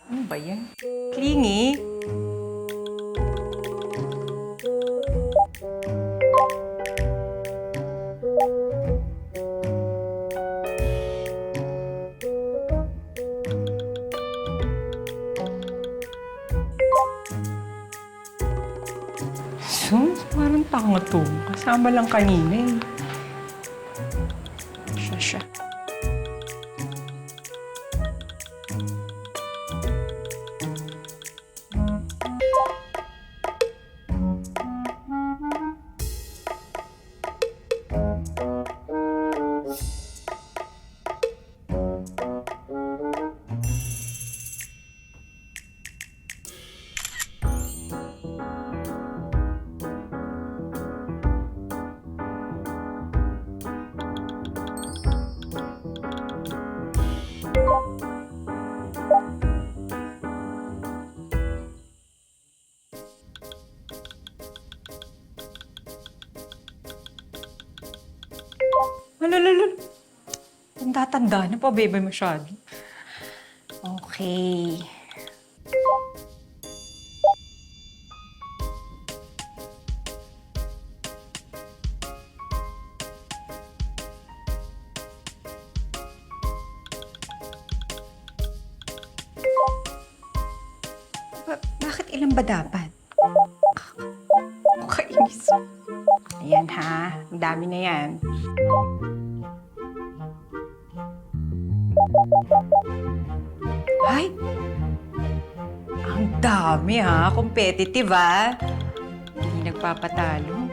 Ano ba yan? Clingy? Sus, parang tanga to. Kasama lang kanina eh. Siya. Alalala. Tanda-tanda na pa, baby, masyado. Okay. Bakit ilan ba dapat? Kainis. Ayan ha, ang dami na yan. Ay! Ang dami ha, competitive ha. Hindi nagpapatalo.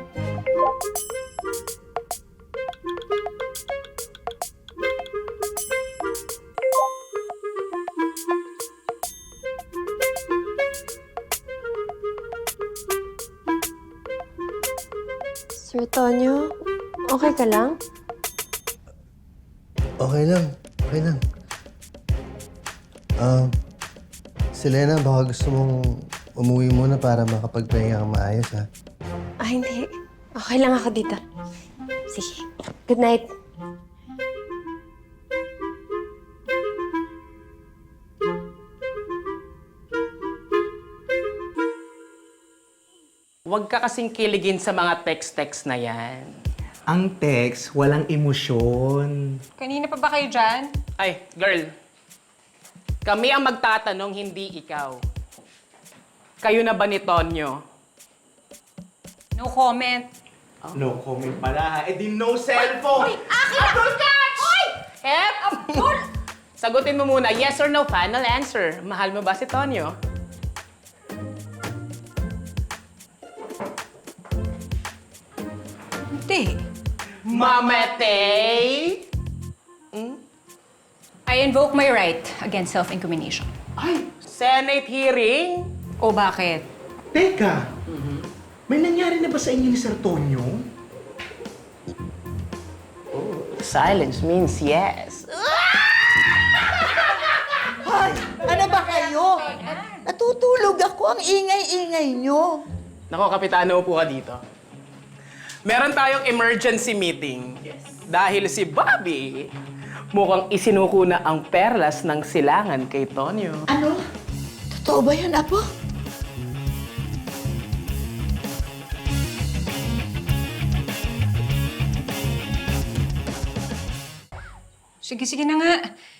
Sir Tonyo, okay ka lang? Okay lang. Selena, baka gusto mong umuwi muna para makapagpahinga kang maayos, ha? Hindi. Okay lang ako dito. Sige. Good night. Huwag ka kasing kiligin sa mga text-text na yan. Ang text, walang emosyon. Kanina pa ba kayo dyan? Ay, girl. Kami ang magtatanong, hindi ikaw. Kayo na ba ni Tonyo? No comment. No comment pala. Eh di no cellphone! Abdul catch! Oy! Hep! Abdul! Sagutin mo muna, yes or no, final answer. Mahal mo ba si Tonyo? Hindi. Mamatay! I invoke my right against self-incrimination. Ay, Senate hearing? O bakit? Teka, may nangyari na ba sa inyo ni Sir Tonyo? Silence means yes. Hoy, ano ba kayo? Natutulog ako. Ang ingay-ingay nyo. Nako, Kapitano, upo ka dito. Meron tayong emergency meeting. Dahil si Bobby mukhang isinuko na ang perlas ng silangan kay Tonyo. Ano? Totoo ba yan, Apo? Sige na nga.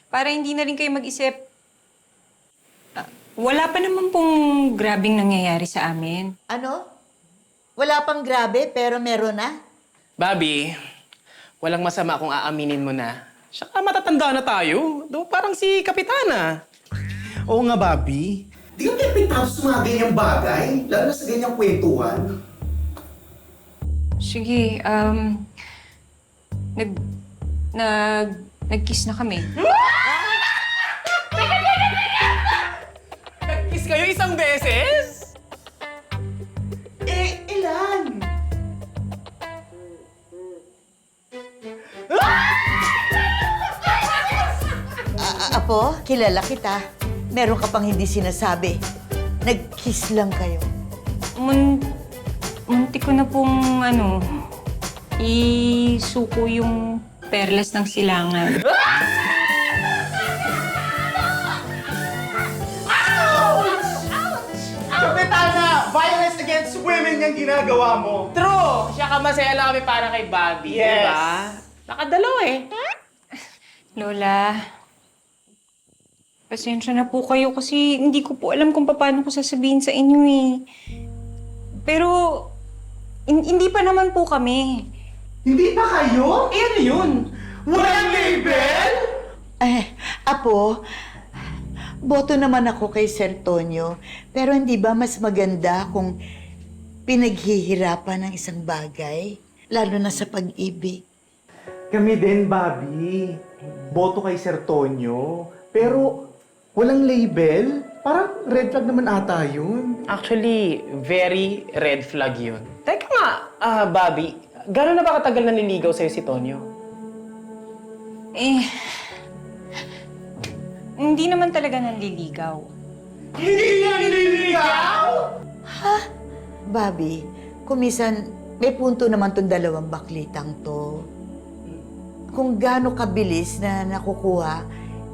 Para hindi na rin kayo mag-isip. Wala pa naman pong grabing nangyayari sa amin. Ano? Wala pang grabe, pero meron na? Bobby, walang masama kung aaminin mo na. Saka matatanda na tayo. Do parang si Kapitana. Oo nga, Bobby. Di ka pipitapos sa mga ganyang bagay, lalo na sa ganyang kwentuhan. Sige, nag-kiss na kami. Nag-kiss kayo isang beses? Eh, ilan? Apo, kilala kita. Meron ka pang hindi sinasabi. Nag-kiss lang kayo. Munti ko na pong, isuko yung perlas ng silangan. Total na violence against women yung ginagawa mo. True! Siya masaya lang kami para kay Bobby, Yes. diba? Nakadalaw eh. Lola, pasensya na po kayo kasi hindi ko po alam kung paano ko sasabihin sa inyo eh. Pero, hindi pa naman po kami. Hindi pa kayo? Eh, ano yun? Walang label? Apo, boto naman ako kay Sir Tonyo. Pero hindi ba mas maganda kung pinaghihirapan ng isang bagay? Lalo na sa pag-ibig. Kami din, Bobby. Boto kay Sir Tonyo. Pero walang label? Parang red flag naman ata yun. Actually, very red flag yun. Teka nga, Bobby, gano'n na ba katagal na niligaw sa'yo si Tonyo? Eh, hindi naman talaga nanliligaw. Hindi niya nililigaw! Bobby, kumisan may punto naman tong dalawang baklitang to. Kung gaano kabilis na nakukuha,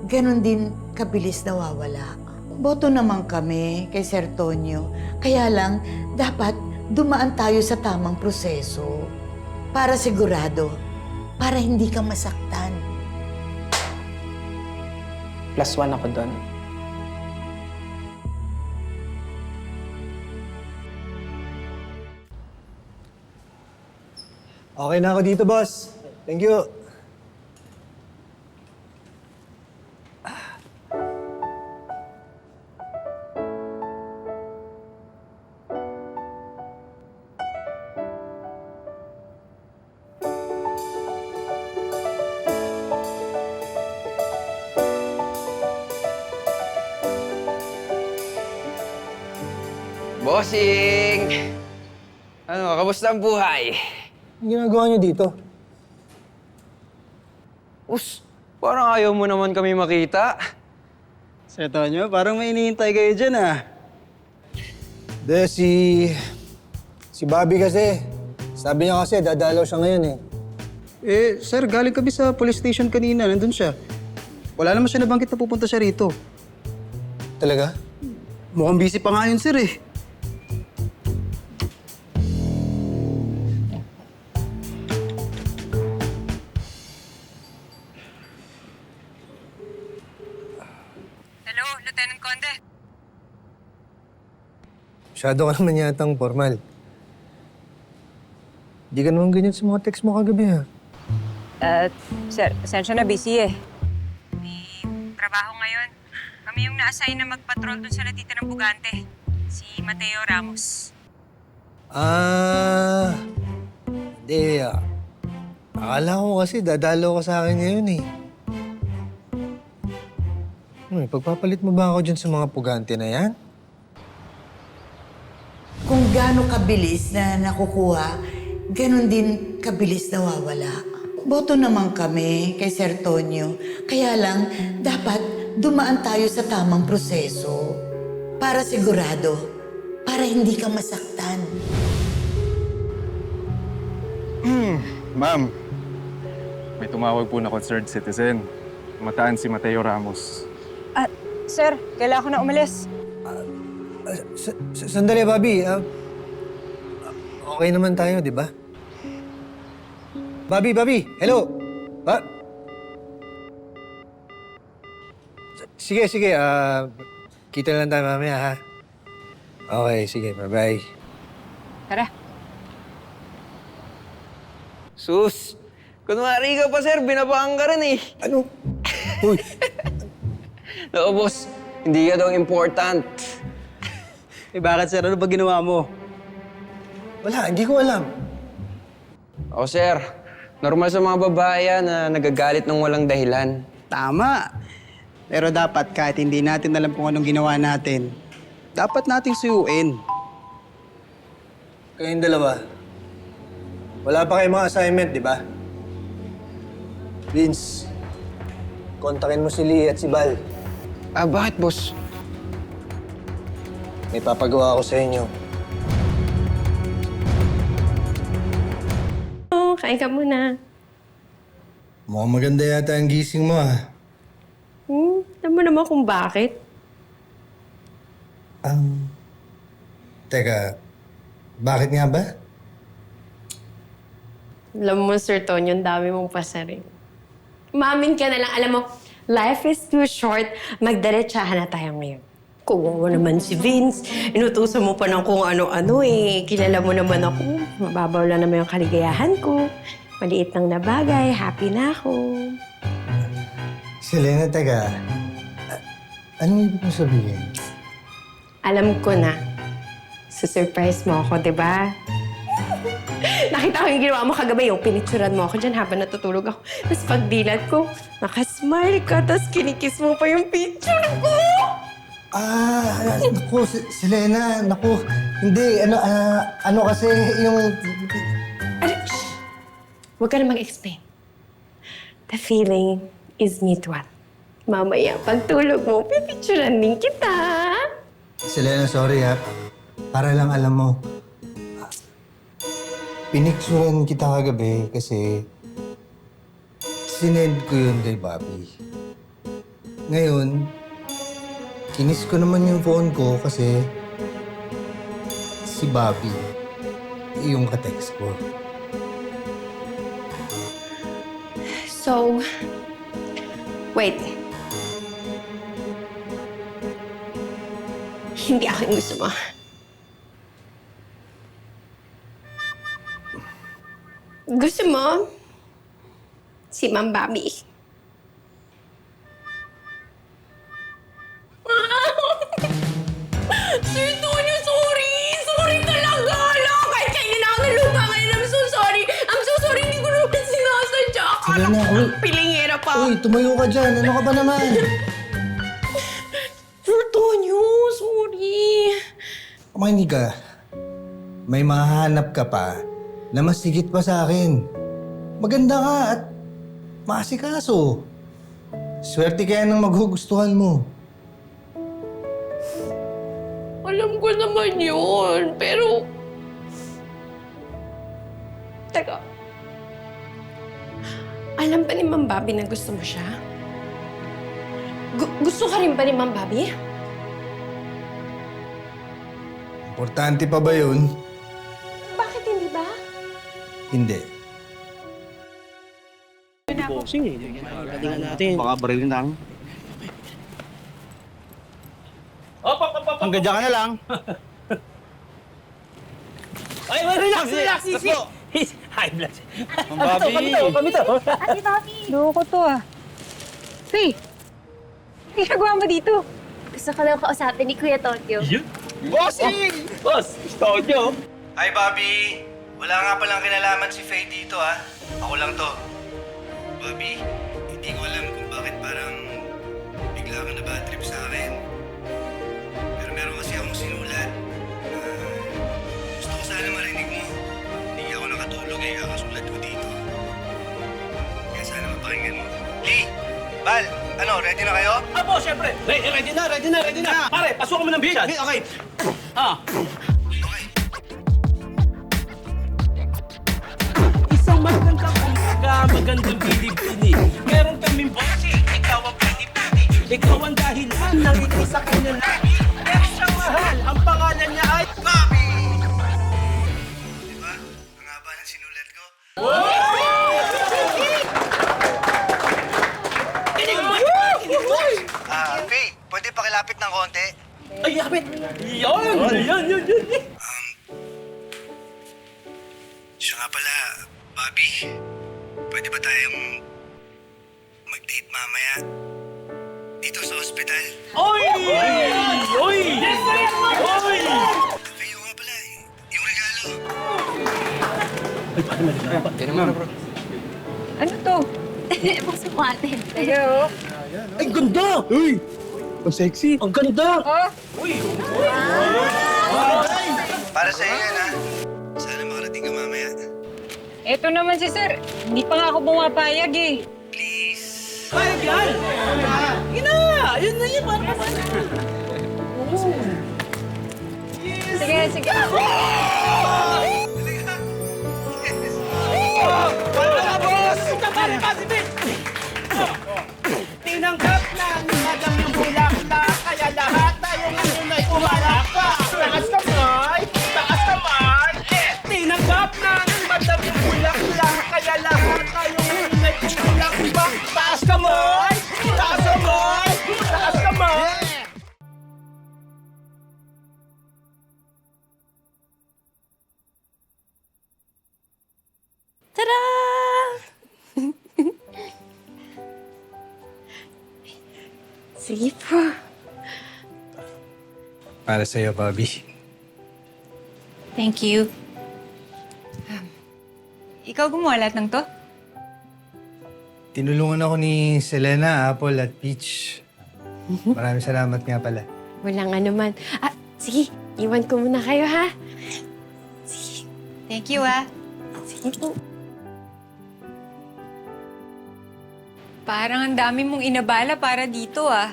ganon din kabilis nawawala. Boto naman kami kay Sir Tonyo. Kaya lang, dapat dumaan tayo sa tamang proseso. Para sigurado, para hindi ka masaktan. +1 ako doon. Okay na ako dito, boss. Thank you. Bossing! Ano, kamusta ang buhay? Ang ginagawa niyo dito? Parang ayaw mo naman kami makita. Seto nyo, parang may hinihintay kayo dyan ah. De, si Bobby kasi. Sabi niya kasi, dadalaw siya ngayon eh. Eh, sir, galing kami sa police station kanina. Nandun siya. Wala naman siya nabanggit na pupunta siya rito. Talaga? Mukhang busy pa nga yun, sir eh. Hello, Lieutenant Conde. Masyado ka naman yatang formal. Di ka naman ganyan sa mga text mo kagabi ha. Sir, pasensya na, busy eh. May trabaho ngayon. Kami yung na-assign na magpatrol dun sa natitirang bugante. Si Mateo Ramos. Hindi akala ko kasi dadalaw ka sa akin ngayon eh. Pagpapalit mo ba ako dyan sa mga pugante na yan? Kung gaano kabilis na nakukuha, ganon din kabilis nawawala. Boto naman kami kay Sir Tonyo. Kaya lang, dapat dumaan tayo sa tamang proseso. Para sigurado, para hindi ka masaktan. Ma'am, may tumawag po na concerned citizen. Mataan si Mateo Ramos. Sir, kailangan ko na umalis. Sandali, Bobby. Okay naman tayo, di ba? Bobby! Hello! Sige. Kita lang tayo mamaya, ha? Okay, sige. Bye-bye. Tara. Sus! Kunwari ka pa, sir. Binabaan ka rin eh. Ano? Uy! Oo, boss. Hindi ka daw important. Eh, bakit sir? Ano ba ginawa mo? Wala, hindi ko alam. Oo, sir. Normal sa mga babae yan na nagagalit ng walang dahilan. Tama. Pero dapat kahit hindi natin alam kung anong ginawa natin, dapat nating suyuin. Kayong dalawa, wala pa kayong mga assignment, di ba? Vince, kontakin mo si Lee at si Bal. Bakit, boss? May papagawa ako sa inyo. Kain ka muna. Mukhang maganda yata ang gising mo, ah. Alam mo naman kung bakit. Teka, bakit nga ba? Alam mo, Sir Tonyo, ang dami mong pasaring. Umamin ka na lang. Alam mo, life is too short. Magdiretsahan na tayo ngayon. Kuwawa naman si Vince. Inutusan mo pa ng kung ano-ano eh. Kilala mo naman ako. Mababaw lang naman yung kaligayahan ko. Maliit lang na bagay. Happy na ako. Selena, teka. Anong ibig mo sabihin? Alam ko na. Susurprise mo ako, di ba? Nakita ko yung ginawa mo kagabi, yung pinicturan mo ako dyan habang natutulog ako. Tapos pagdilat ko, nakasmile ka, tapos kinikiss mo pa yung picture ko! Naku, Selena, naku. Hindi, ano kasi yung... Ano? Shh! Huwag ka na mag-explain. The feeling is mutual. Mamaya, pagtulog mo, pipicturan din kita. Selena, sorry ha. Para lang alam mo. Pinicturean kita kagabi kasi sinend ko yun kay Bobby. Ngayon, kinis ko naman yung phone ko kasi si Bobby yung ka-text ko. So, wait. Hindi ako yung gusto mo. Gusto mo? Si Ma'am Bobby. Sir Tonyo, sorry! Sorry talaga! Alam, kahit kainin ako ng lupa ngayon, I'm so sorry! I'm so sorry, hindi ko naman sinasadya! Selena, uy! Pilingera pa! Uy, tumayo ka dyan! Ano ka ba naman? Sir Tonyo, sorry! Makinig ka. May mahanap ka pa na mas higit pa sa akin. Maganda ka at maasikaso. Swerte kaya ng magugustuhan mo. Alam ko naman yun, pero... Teka. Alam ba ni Ma'am Bobby na gusto mo siya? Gusto ka rin ba ni Ma'am Bobby? Importante pa ba yun? Bakit hindi ba? Hindi. Baka barilin lang. Hanggang dyan ka na lang. Ay, relax, relax, easy. High blood. Ang Bobby. Ate Bobby! Loko to ah. Hey! Ano ginagawa mo dito? Gusto ko lang kausapin ni Kuya Tonyo. Bossing! Boss, studio. Hi, Bobby! Wala nga palang kinalaman si Faye dito, ha? Ako lang to. Bobby, hindi ko alam kung bakit parang bigla ka na bad trip sa akin. Pero meron kasi akong sinulat. Gusto ko sana marinig mo. Hindi ako nakatulog eh, kakasulat ko dito. Kaya sana mapakinggan mo. Lee! Bal! Ano, ready na kayo? Apo, syempre. Ready na. Pare, pasukan mo ng bichad. Okay. Isang magandang umaga, magandang bili-bili. Meron kaming bossing, ikaw ang bili-bili. Ikaw ang dahilan ng isa kanya lagi. Pero siyang mahal, ang pangalan niya ay... Bobby! Diba? Ang haba ng sinulat ko. Faye, pwede pakilapit ng konti? Ay, yapit! Yan! Siya nga pala, Bobby. Pwede ba tayong mag-date mamaya? Dito sa ospital. Oy! Faye, nga pala, yung regalo. Yan naman, bro. Ano to? Buksan mo atin. Ayo. Ay, ganda! Uy! Ang sexy. Ang ganda! Oh, Para sa'yo yan, ha? Sana makarating ka mamaya. eto naman si sir. Hindi pa nga ako bumapayag eh. Please. Ay, yan! Yun na yun, para Sige. Tinanggap na ni Madam yung bulaklak, kaya lahat tayo ngayon ay umalakpak. Taas kamay! Tada! Sige po. Para sa'yo, Bobby. Thank you. Ikaw gumawa lahat ng to? Tinulungan ako ni Selena, Apple at Peach. Maraming salamat nga pala. Walang anuman. Ah, sige. Iwan ko muna kayo, ha? Thank you, ah. Sige po. Parang ang dami mong inabala para dito, ah.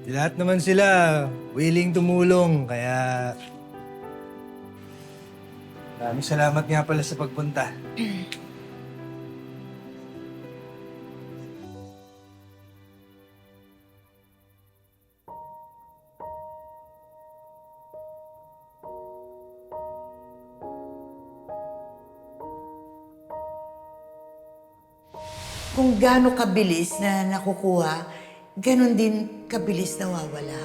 Lahat naman sila willing tumulong, kaya... Maraming salamat nga pala sa pagpunta. Kung gaano kabilis na nakukuha, ganon din kabilis nawawala.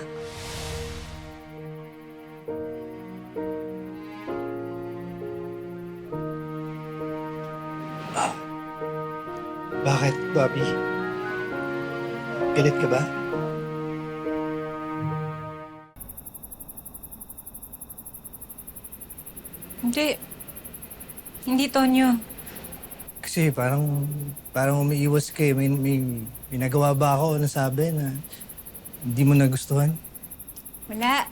Bakit, Bobby? Galit ka ba? Hindi. Hindi, Tonyo. Kasi parang umiiwas ka eh. May nagawa ba ako na sabi na hindi mo nagustuhan? Wala.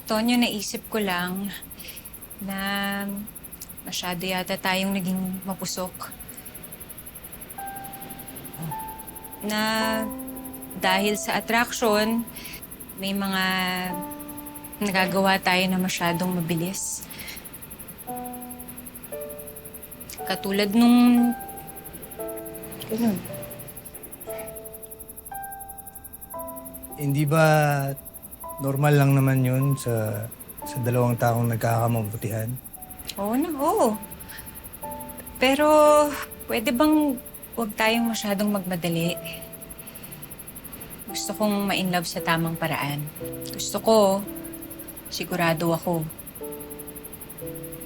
Tonyo, naisip ko lang na masyado yata tayong naging mapusok. Na dahil sa attraction, may mga nagagawa tayo na masyadong mabilis. Katulad nung... Ganun. Hindi ba normal lang naman yun sa dalawang taong nagkakamabutihan? Oo na, oo. Pero pwede bang huwag tayong masyadong magmadali? Gusto kong ma-inlove sa tamang paraan. Gusto ko, sigurado ako.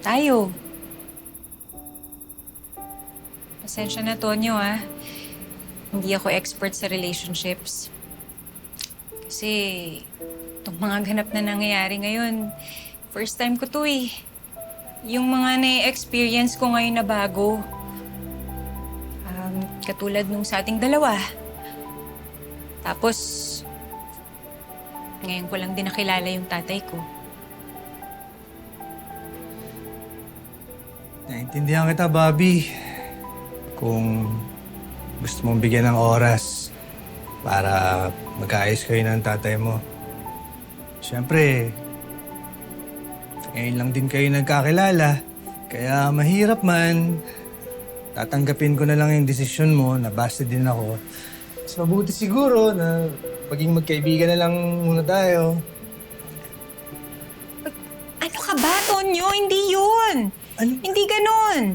Tayo. Pasensya na, Tonyo, ah. Hindi ako expert sa relationships. Kasi itong mga ganap na nangyayari ngayon, first time ko to eh. Yung mga na-experience ko ngayon na bago. Katulad nung sa ating dalawa. Tapos, ngayon ko lang din nakilala yung tatay ko. Naintindihan kita, Bobby. Kung gusto mong bigyan ng oras para magkaayos kayo ng tatay mo. Siyempre, ngayon lang din kayo nagkakilala. Kaya mahirap man. Tatanggapin ko na lang yung desisyon mo na basta din ako. Mas mabuti siguro na maging magkaibigan na lang muna tayo. Ano ka ba, Tonyo? Hindi yun. Ano? Hindi ganun.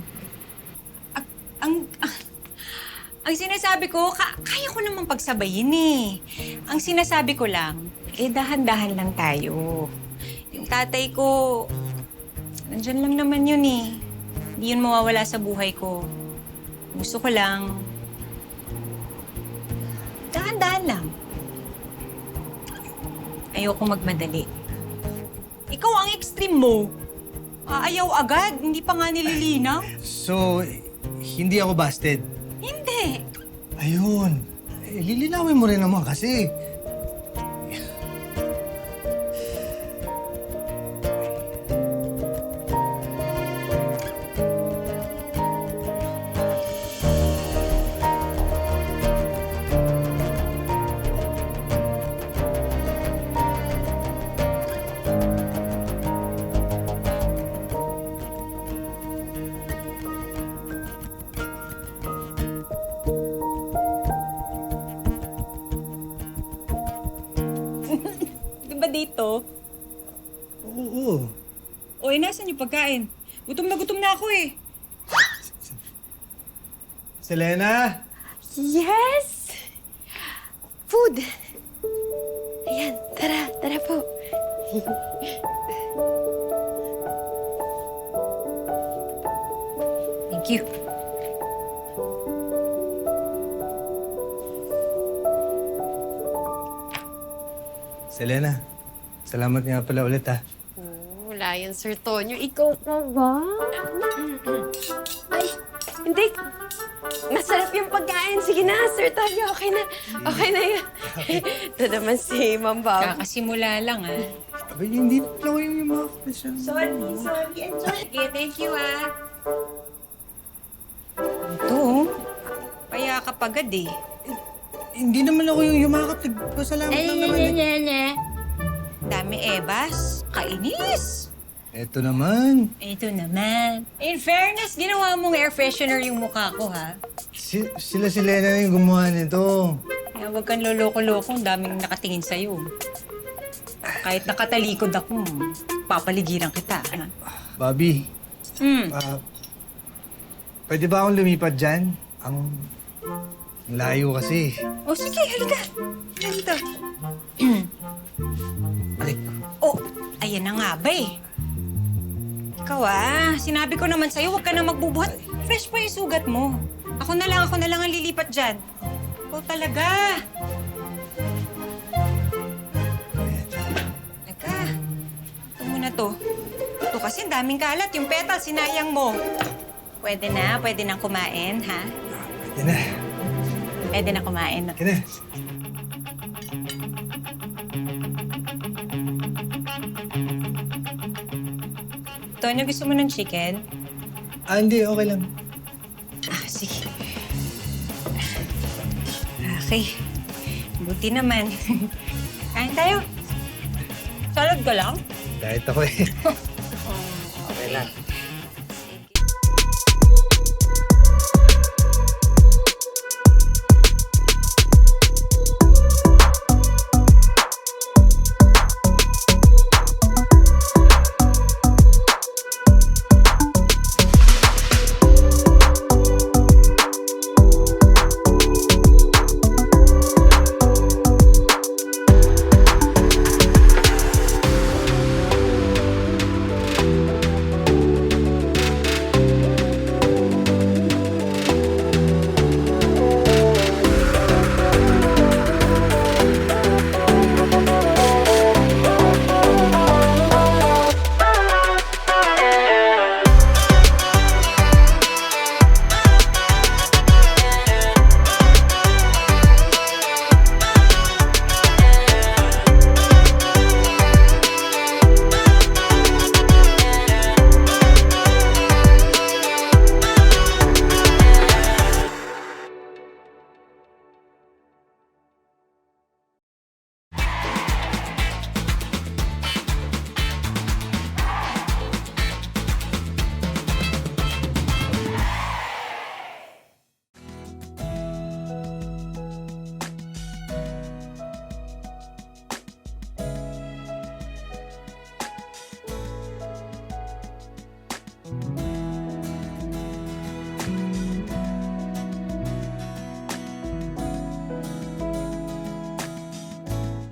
Ang sinasabi ko, kaya ko namang pagsabayin eh. Ang sinasabi ko lang, dahan-dahan lang tayo. Yung tatay ko, nandyan lang naman yun eh. Hindi yun mawawala sa buhay ko. Gusto ko lang, dahan-dahan lang. Ayoko magmadali. Ikaw ang extreme mo. Aayaw agad, hindi pa nga nililinaw. So, hindi ako busted? Hindi. Ayun. Lilinawin mo rin naman kasi. Di ba dito? Oo. O, nasan yung pagkain? Gutom na ako eh. Selena? Yes! Food! Ayan, tara po. Thank you. Selena, salamat nga pala ulit ha. Wala yan, Sir Tonyo. Ikaw pa ba? Ay, hindi. Masarap yung pagkain. Sige na, Sir Tonyo. Okay na. Okay na yan. Ito naman si Ma'am Bob. Kakasimula lang, ah. Abay, hindi na ako yung mga question. Sorry. Enjoy. Sige, thank you, ah. Ito, oh. Payakap agad, eh. Hindi naman ako yung yumakap. Nagpasalamat lang naman eh. Dami ebas. Kainis. Eto naman. Ito naman. In fairness, ginawa mong air freshener yung mukha ko, ha? Sila Selena na yung gumawa nito. Kaya huwag kang loloko-loko. Ang daming nakatingin sa'yo. Kahit nakatalikod ako, papaligiran kita, ha? Bobby, pwede ba akong lumipad dyan? Ang layo kasi. O sige, halika. Halika. Balik. Oh, ayan na nga ba eh. Ikaw sinabi ko naman sa'yo, huwag ka na magbubuhat. Fresh pa yung sugat mo. Ako na lang ang lilipat dyan. Ikaw talaga. Halika. Ito muna to. Ito kasi ang daming kalat. Yung petal, sinayang mo. Pwede nang kumain, ha? Pwede na. Pwede na kumain. Pwede na. Tonyo, gusto mo ng chicken? Hindi. Okay lang. Sige. Okay. Buti naman. Kain tayo. Salad ka lang? Diet ako eh. Okay lang.